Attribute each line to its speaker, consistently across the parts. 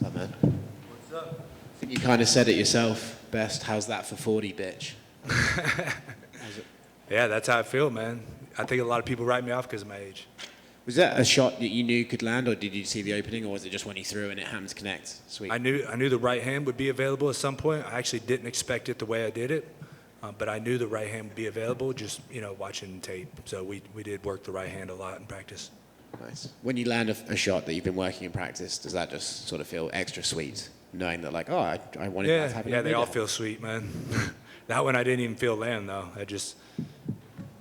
Speaker 1: What's up, man?
Speaker 2: What's up?
Speaker 1: I think you kind of said it yourself best. How's that for 40, bitch?
Speaker 2: Yeah, that's how I feel, man. I think a lot of people write me off because of my age.
Speaker 1: Was that a shot that you knew could land, or did you see the opening, or was it just when he threw and it happened to connect? Sweet.
Speaker 2: I knew the right hand would be available at some point. I actually didn't expect it the way I did it, but I knew the right hand would be available just, watching tape. So we did work the right hand a lot in practice.
Speaker 1: Nice. When you land a shot that you've been working in practice, does that just sort of feel extra sweet, knowing that, like, oh, I wanted that to happen?
Speaker 2: Yeah, they all feel sweet, man. That one I didn't even feel land, though.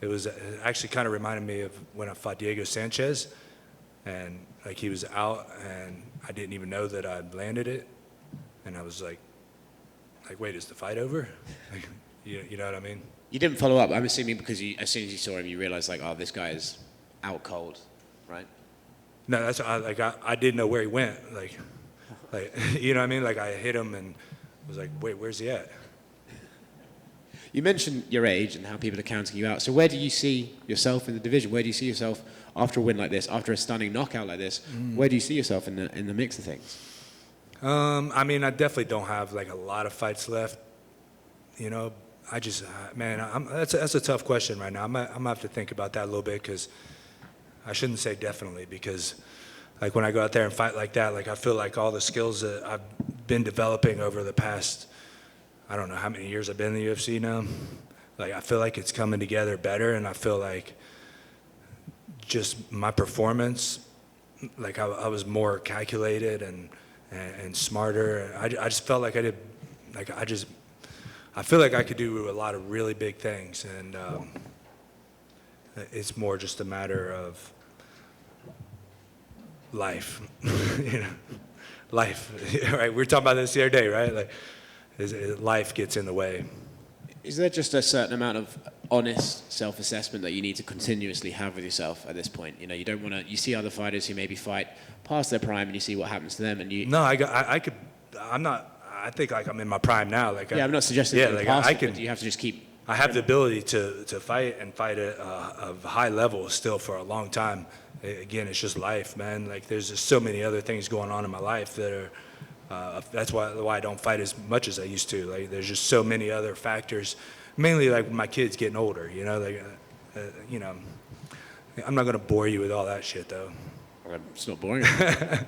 Speaker 2: It actually kind of reminded me of when I fought Diego Sanchez, and like he was out, and I didn't even know that I'd landed it, and I was like, wait, is the fight over? Like, you know what I mean?
Speaker 1: You didn't follow up, I'm assuming, because as soon as you saw him, you realized, like, oh, this guy is out cold, right?
Speaker 2: No, I didn't know where he went, like you know what I mean? Like I hit him and was like, wait, where's he at?
Speaker 1: You mentioned your age and how people are counting you out. So where do you see yourself in the division? Where do you see yourself after a win like this, after a stunning knockout like this? Where do you see yourself in the mix of things?
Speaker 2: I mean, I definitely don't have like a lot of fights left. I just, man, that's a tough question right now. I'm gonna have to think about that a little bit, because I shouldn't say definitely, because like when I go out there and fight like that, like I feel like all the skills that I've been developing over the past, I don't know how many years I've been in the UFC now. Like I feel like it's coming together better, and I feel like just my performance, like I was more calculated and smarter. I just felt like I did, like I feel like I could do a lot of really big things, and it's more just a matter of life, life. Right? We were talking about this the other day, right? Like. Life gets in the way.
Speaker 1: Is there just a certain amount of honest self-assessment that you need to continuously have with yourself at this point? You don't want to. You see other fighters who maybe fight past their prime, and you see what happens to them, and you.
Speaker 2: No, I'm not. I think like I'm in my prime now. Like
Speaker 1: I'm not suggesting.
Speaker 2: Yeah, like I can.
Speaker 1: You have to just keep.
Speaker 2: I have the ability to fight and fight at a high level still for a long time. Again, it's just life, man. Like there's just so many other things going on in my life that are. That's why I don't fight as much as I used to. Like, there's just so many other factors, mainly like my kids getting older. I'm not gonna bore you with all that shit, though.
Speaker 1: It's not boring.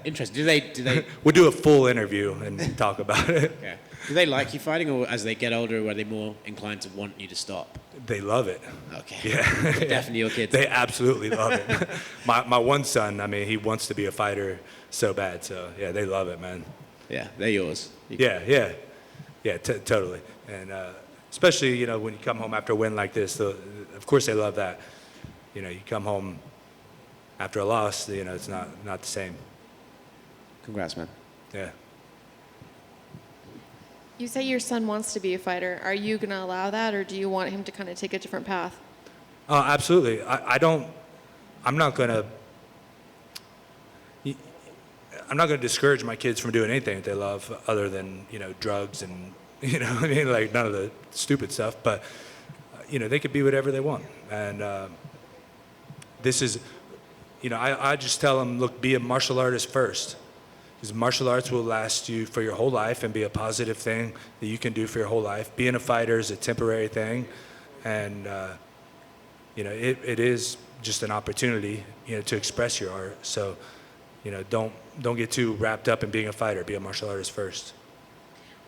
Speaker 1: Interesting. Do they?
Speaker 2: We'll do a full interview and talk about it.
Speaker 1: Yeah. Do they like you fighting, or as they get older, are they more inclined to want you to stop?
Speaker 2: They love it.
Speaker 1: Okay.
Speaker 2: Yeah.
Speaker 1: Definitely your kids.
Speaker 2: They absolutely love it. My one son, I mean, he wants to be a fighter so bad. So yeah, they love it, man.
Speaker 1: Yeah, they're yours.
Speaker 2: Yeah, totally. And especially, when you come home after a win like this, of course they love that. You come home after a loss, it's not the same.
Speaker 1: Congrats, man.
Speaker 2: Yeah.
Speaker 3: You say your son wants to be a fighter. Are you going to allow that, or do you want him to kind of take a different path?
Speaker 2: Absolutely. I'm not going to discourage my kids from doing anything that they love other than, drugs and, like none of the stupid stuff. But, they could be whatever they want. And this is, I just tell them, look, be a martial artist first. Because martial arts will last you for your whole life and be a positive thing that you can do for your whole life. Being a fighter is a temporary thing. And, it is just an opportunity, to express your art. So, don't get too wrapped up in being a fighter. Be a martial artist first.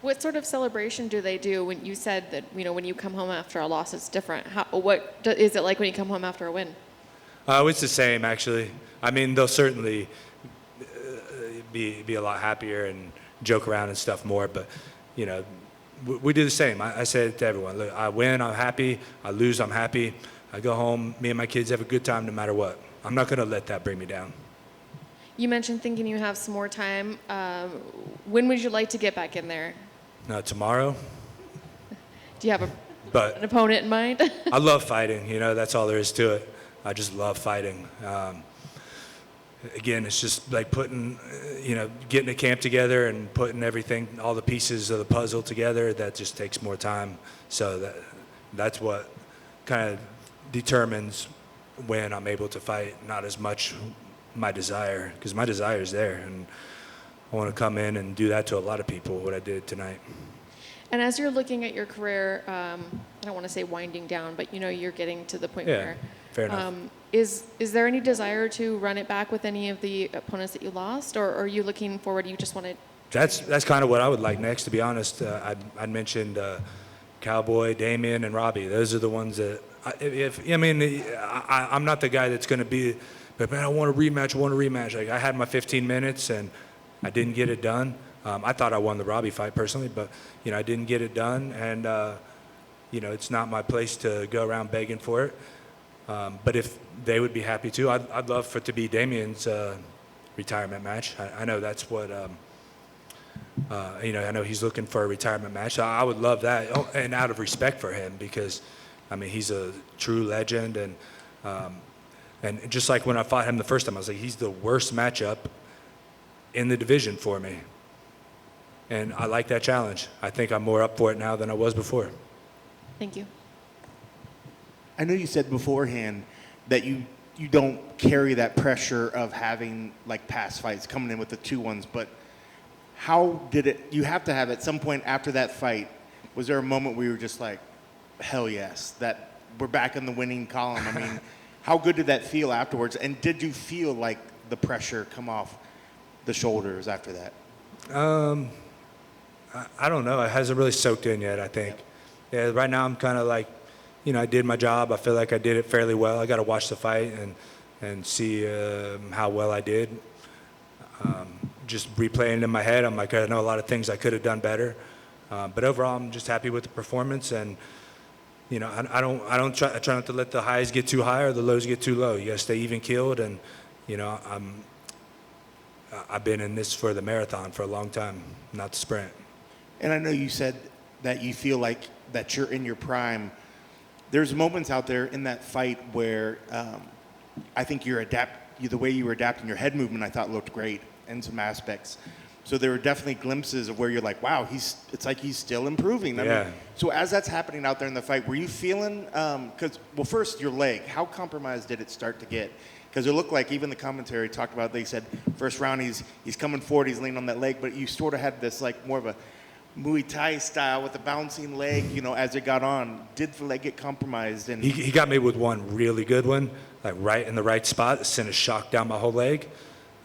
Speaker 3: What sort of celebration do they do when you said that, when you come home after a loss, it's different? What is it like when you come home after a win?
Speaker 2: It's the same, actually. I mean, they'll certainly be a lot happier and joke around and stuff more. But, we do the same. I say it to everyone. Look, I win, I'm happy. I lose, I'm happy. I go home, me and my kids have a good time no matter what. I'm not going to let that bring me down.
Speaker 3: You mentioned thinking you have some more time. When would you like to get back in there?
Speaker 2: Tomorrow.
Speaker 3: Do you have an opponent in mind?
Speaker 2: I love fighting. That's all there is to it. I just love fighting. Again, it's just like putting, getting a camp together and putting everything, all the pieces of the puzzle together. That just takes more time. So that's what kind of determines when I'm able to fight. Not as much my desire, because my desire is there, and to come in and do that to a lot of people, what I did tonight.
Speaker 3: And as you're looking at your career, I don't want to say winding down, but you're getting to the point where.
Speaker 2: Fair enough.
Speaker 3: Is there any desire to run it back with any of the opponents that you lost, or are you looking forward? You just want to.
Speaker 2: That's kind of what I would like next, to be honest. I'd mentioned Cowboy, Damian, and Robbie. Those are the ones that. I'm not the guy that's going to be, but man, I want a rematch. Like, I had my 15 minutes and I didn't get it done. I thought I won the Robbie fight personally, but I didn't get it done, and it's not my place to go around begging for it. But if they would be happy to, I'd love for it to be Damian's retirement match. I know that's what. I know he's looking for a retirement match. I would love that, and out of respect for him, because he's a true legend, and just like when I fought him the first time, I was like, he's the worst matchup in the division for me. And I like that challenge. I think I'm more up for it now than I was before.
Speaker 3: Thank you.
Speaker 4: I know you said beforehand that you don't carry that pressure of having like past fights coming in with the 2-1s, but how did it, you have to have at some point after that fight, was there a moment where you were just like, hell yes, that we're back in the winning column? How good did that feel afterwards? And did you feel like the pressure come off the shoulders after that?
Speaker 2: I don't know. It hasn't really soaked in yet, I think. Yeah, right now I'm kind of like, I did my job. I feel like I did it fairly well. I got to watch the fight and see how well I did. Just replaying in my head, I'm like, I know a lot of things I could have done better. But overall, I'm just happy with the performance. And, I try not to let the highs get too high or the lows get too low. You got to stay even keeled. And, I've been in this for the marathon for a long time, not the sprint.
Speaker 4: And I know you said that you feel like that you're in your prime. There's moments out there in that fight where I think the way you were adapting your head movement, I thought looked great in some aspects. So there were definitely glimpses of where you're like, wow, it's like he's still improving. So as that's happening out there in the fight, were you feeling, first your leg, how compromised did it start to get? Because it looked like even the commentary talked about, they said first round he's coming forward, he's leaning on that leg, but you sort of had this like more of a Muay Thai style with a bouncing leg, as it got on. Did the leg get compromised? And
Speaker 2: he got me with one really good one, like right in the right spot. It sent a shock down my whole leg.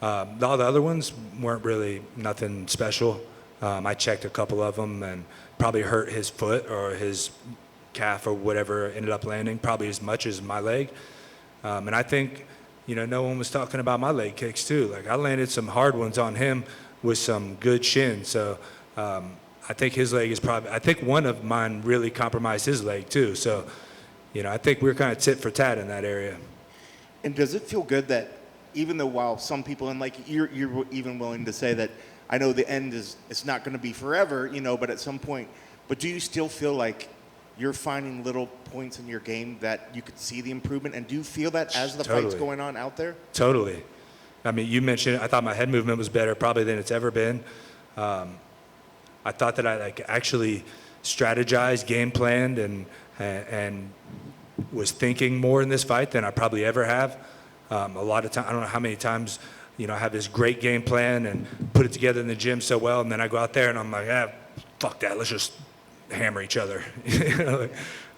Speaker 2: All the other ones weren't really nothing special. I checked a couple of them and probably hurt his foot or his calf or whatever ended up landing, probably as much as my leg. And I think, no one was talking about my leg kicks too. Like, I landed some hard ones on him with some good shin. So I think his leg is I think one of mine really compromised his leg too. So, I think we're kind of tit for tat in that area.
Speaker 4: And does it feel good that even though while some people, and like you're even willing to say that, I know the end it's not going to be forever, but at some point, but do you still feel like you're finding little points in your game that you could see the improvement? And do you feel that as the fight's going on out there?
Speaker 2: Totally. You mentioned it. I thought my head movement was better probably than it's ever been. I thought that I actually strategized, game planned, and was thinking more in this fight than I probably ever have. A lot of times, I don't know how many times, I have this great game plan and put it together in the gym so well, and then I go out there and I'm like, fuck that, let's just hammer each other.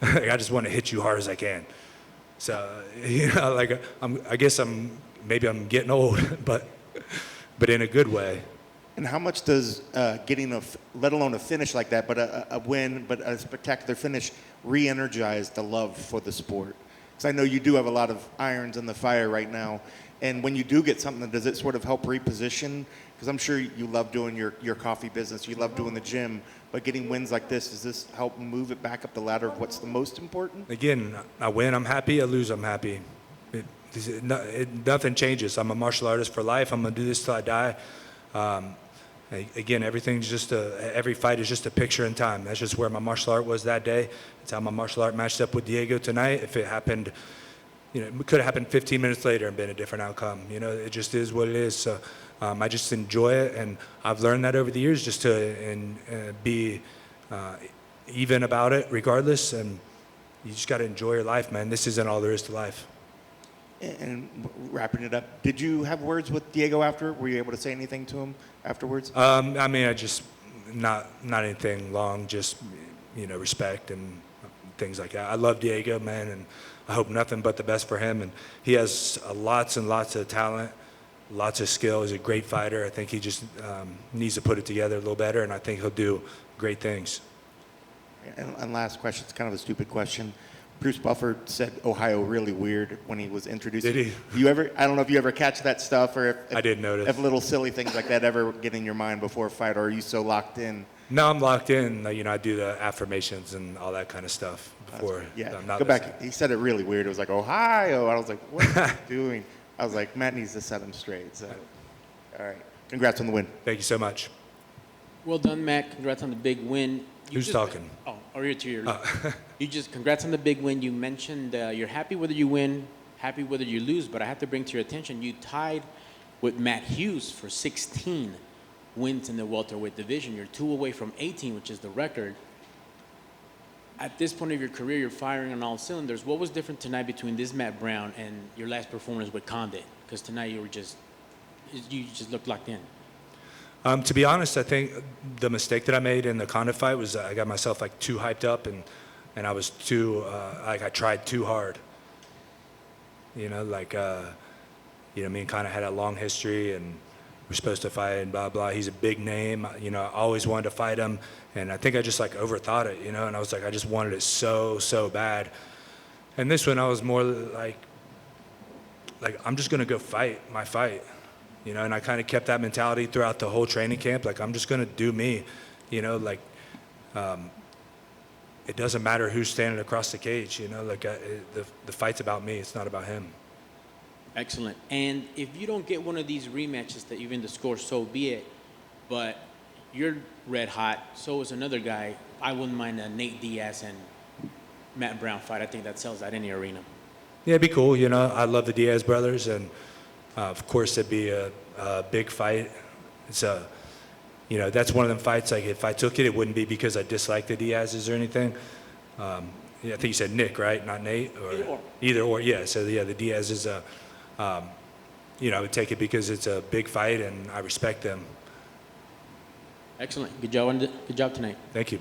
Speaker 2: I just want to hit you hard as I can. So, I guess I'm getting old, but in a good way.
Speaker 4: And how much does getting let alone a finish like that, but a win, but a spectacular finish, re-energize the love for the sport? Because I know you do have a lot of irons in the fire right now. And when you do get something, does it sort of help reposition? Because I'm sure you love doing your coffee business, you love doing the gym, but getting wins like this, does this help move it back up the ladder of what's the most important?
Speaker 2: Again, I win, I'm happy. I lose, I'm happy. Nothing changes. I'm a martial artist for life. I'm going to do this till I die. Again, everything's just every fight is just a picture in time. That's just where my martial art was that day. It's how my martial art matched up with Dhiego tonight. If it happened, it could have happened 15 minutes later and been a different outcome. It just is what it is. So I just enjoy it, and I've learned that over the years just to be even about it regardless. And you just got to enjoy your life, man. This isn't all there is to life.
Speaker 4: And wrapping it up, did you have words with Dhiego after? Were you able to say anything to him afterwards?
Speaker 2: I mean, I just not anything long, just respect and things like that. I love Dhiego, man, and I hope nothing but the best for him. And he has lots and lots of talent, lots of skill. He's a great fighter. I think he just needs to put it together a little better, and I think he'll do great things.
Speaker 4: And last question, it's kind of a stupid question. Bruce Buffer said Ohio really weird when he was introduced.
Speaker 2: Did he?
Speaker 4: You ever? I don't know if you ever catch that stuff, or if
Speaker 2: I didn't notice.
Speaker 4: If little silly things like that ever get in your mind before a fight, or are you so locked in?
Speaker 2: No, I'm locked in. I do the affirmations and all that kind of stuff before.
Speaker 4: Yeah.
Speaker 2: I'm not
Speaker 4: Go
Speaker 2: listening.
Speaker 4: back. He said it really weird. It was like Ohio. I was like, what are you doing? I was like, Matt needs to set him straight. So, all right. Congrats on the win.
Speaker 2: Thank you so much.
Speaker 5: Well done, Matt. Congrats on the big win.
Speaker 2: Who's talking?
Speaker 5: Oh, or you're to your left. You just congrats on the big win. You mentioned you're happy whether you win, happy whether you lose, but I have to bring to your attention you tied with Matt Hughes for 16 wins in the welterweight division. You're 2 away from 18, which is the record. At this point of your career, you're firing on all cylinders. What was different tonight between this Matt Brown and your last performance with Condit? Because tonight you just looked locked in.
Speaker 2: To be honest, I think the mistake that I made in the Condit fight was I got myself too hyped up and I was too I tried too hard. Me and Condit had a long history and we're supposed to fight and blah blah. He's a big name. I always wanted to fight him, and I think I just overthought it. And I was I just wanted it so bad. And this one I was more like I'm just gonna go fight my fight. And I kind of kept that mentality throughout the whole training camp. I'm just going to do me, it doesn't matter who's standing across the cage, the fight's about me. It's not about him.
Speaker 5: Excellent. And if you don't get one of these rematches that even the score, so be it. But you're red hot. So is another guy. I wouldn't mind a Nate Diaz and Matt Brown fight. I think that sells out any arena.
Speaker 2: Yeah, it'd be cool. I love the Diaz brothers, and of course, it'd be a big fight. It's that's one of them fights. If I took it, it wouldn't be because I disliked the Diaz's or anything. I think you said Nick, right? Not Nate? Either or, yeah. So, yeah, the Diaz's, I would take it because it's a big fight and I respect them.
Speaker 5: Excellent. Good job tonight.
Speaker 2: Thank you.